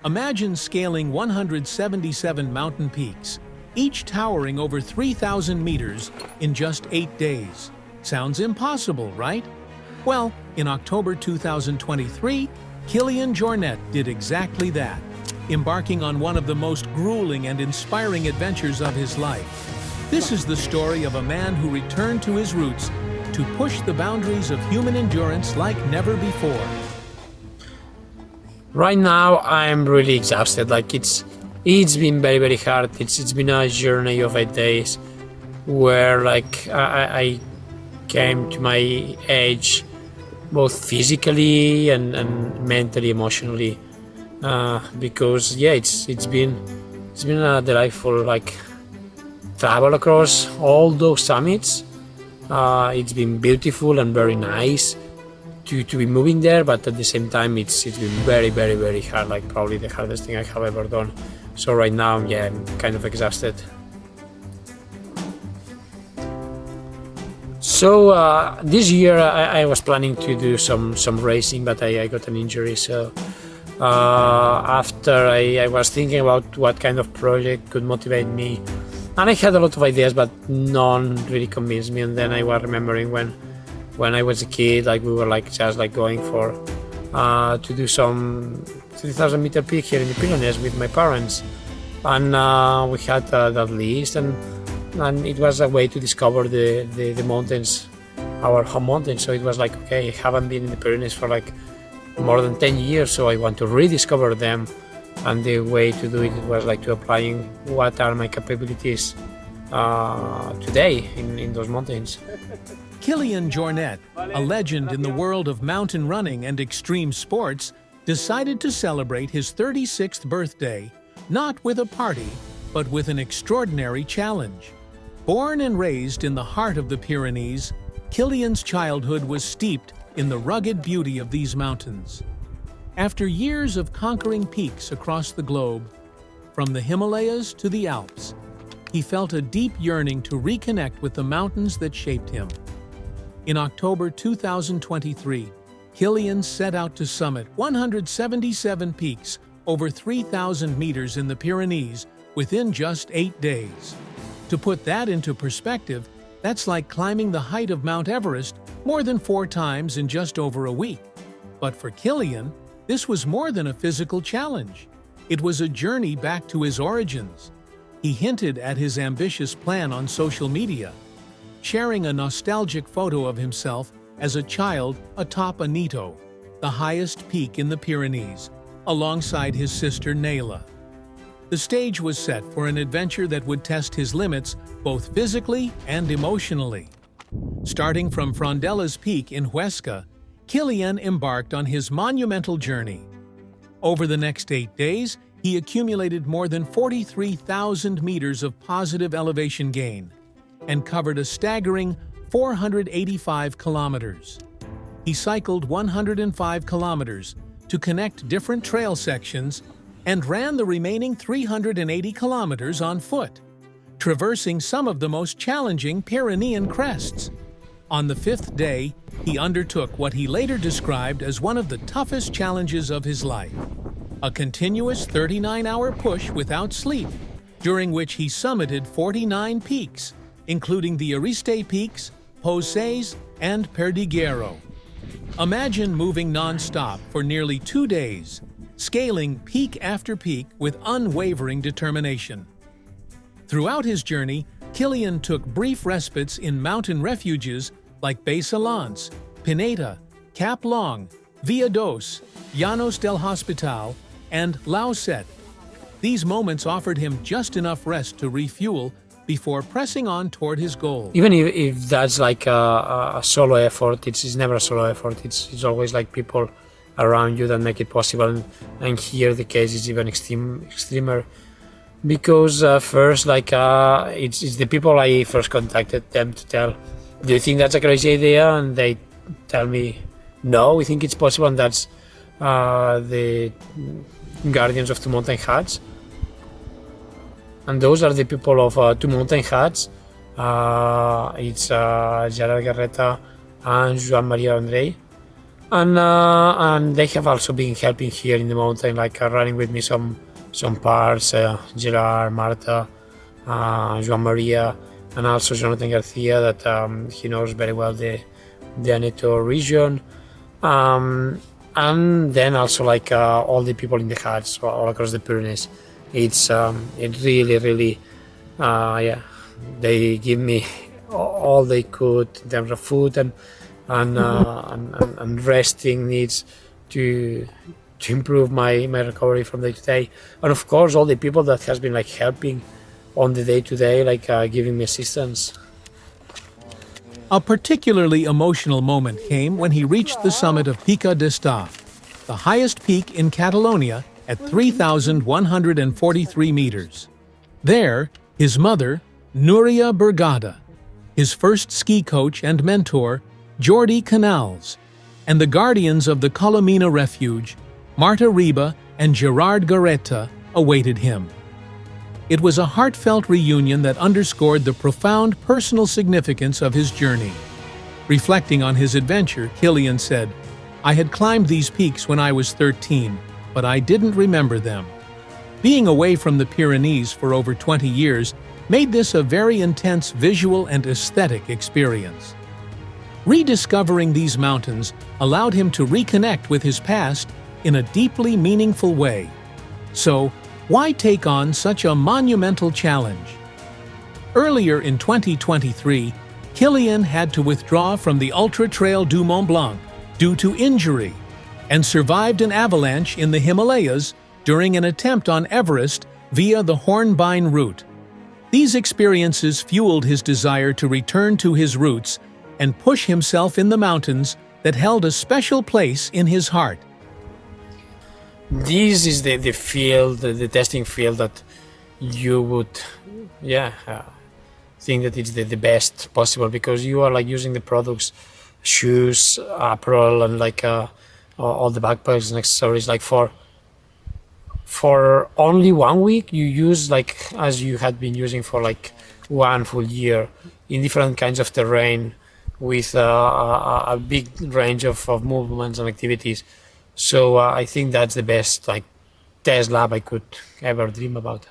Imagine scaling 177 mountain peaks, each towering over 3,000 meters in just 8 days. Sounds impossible, right? Well, in October 2023, Kilian Jornet did exactly that, embarking on one of the most grueling and inspiring adventures of his life. This is the story of a man who returned to his roots to push the boundaries of human endurance like never before. Right now, I'm really exhausted. It's been very hard. It's been a journey of 8 days where I came to my age both physically and mentally, emotionally, because it's been a delightful travel across all those summits. It's been beautiful and very nice to be moving there, but at the same time it's been very hard, probably the hardest thing I have ever done. So right now, I'm kind of exhausted. So this year I was planning to do some racing, but I got an injury. So after I was thinking about what kind of project could motivate me, and I had a lot of ideas, but none really convinced me. And then I was remembering when I was a kid, we were just going for to do some 3,000 meter peak here in the Pyrenees with my parents, and we had that list, and it was a way to discover the mountains, our home mountains. So it was okay, I haven't been in the Pyrenees for more than 10 years, so I want to rediscover them. And the way to do it was to applying what are my capabilities today in those mountains. Kilian Jornet, a legend in the world of mountain running and extreme sports, decided to celebrate his 36th birthday, not with a party, but with an extraordinary challenge. Born and raised in the heart of the Pyrenees, Kilian's childhood was steeped in the rugged beauty of these mountains. After years of conquering peaks across the globe, from the Himalayas to the Alps, he felt a deep yearning to reconnect with the mountains that shaped him. In October 2023, Kilian set out to summit 177 peaks over 3,000 meters in the Pyrenees within just 8 days. To put that into perspective, that's like climbing the height of Mount Everest more than 4 times in just over a week. But for Kilian, this was more than a physical challenge. It was a journey back to his origins. He hinted at his ambitious plan on social media, sharing a nostalgic photo of himself as a child atop Anito, the highest peak in the Pyrenees, alongside his sister Nayla. The stage was set for an adventure that would test his limits both physically and emotionally. Starting from Frondella Peak in Huesca, Kilian embarked on his monumental journey. Over the next 8 days, he accumulated more than 43,000 meters of positive elevation gain and covered a staggering 485 kilometers. He cycled 105 kilometers to connect different trail sections and ran the remaining 380 kilometers on foot, traversing some of the most challenging Pyrenean crests. On the 5th day, he undertook what he later described as one of the toughest challenges of his life, a continuous 39-hour push without sleep, during which he summited 49 peaks, including the Odyssey peaks, Pousses, and Perdiguero. Imagine moving non-stop for nearly 2 days, scaling peak after peak with unwavering determination. Throughout his journey, Kilian took brief respites in mountain refuges like Basalance, Pineda, Cap Long, Villados, Llanos del Hospital, and Lauset. These moments offered him just enough rest to refuel before pressing on toward his goal. Even if that's a solo effort, it's never a solo effort. It's always people around you that make it possible. And here the case is even extremer, because first, it's the people I first contacted them to tell, do you think that's a crazy idea? And they tell me, no, we think it's possible. And that's the Guardians of Two Mountain Hats. And those are the people of Two Mountain Hats. It's Gerard Guerreta and Joan Maria Andrei. And they have also been helping here in the mountain, like running with me some parts, Gerard, Marta, Joan Maria, and also Jonathan Garcia, that he knows very well the Aneto region. And then also like all the people in the huts all across the Pyrenees. It really, yeah, they give me all they could in terms of food and resting needs to improve my recovery from day to day. And of course, all the people that has been like helping on the day to day, like giving me assistance. A particularly emotional moment came when he reached the summit of Pica d'Està, the highest peak in Catalonia at 3,143 meters. There, his mother, Núria Bergada, his first ski coach and mentor, Jordi Canals, and the guardians of the Colomina refuge, Marta Riba and Gerard Garreta, awaited him. It was a heartfelt reunion that underscored the profound personal significance of his journey. Reflecting on his adventure, Kilian said, "I had climbed these peaks when I was 13, but I didn't remember them. Being away from the Pyrenees for over 20 years made this a very intense visual and aesthetic experience." Rediscovering these mountains allowed him to reconnect with his past in a deeply meaningful way. So, why take on such a monumental challenge? Earlier in 2023, Kilian had to withdraw from the Ultra Trail du Mont Blanc due to injury and survived an avalanche in the Himalayas during an attempt on Everest via the Hornbein route. These experiences fueled his desire to return to his roots and push himself in the mountains that held a special place in his heart. This is the field, the testing field that you would, think that it's the best possible, because you are like using the products, shoes, apparel, and like all the backpacks and accessories. Like for only 1 week, you use like as you had been using for like 1 full year in different kinds of terrain with a big range of movements and activities. So I think that's the best like test lab I could ever dream about.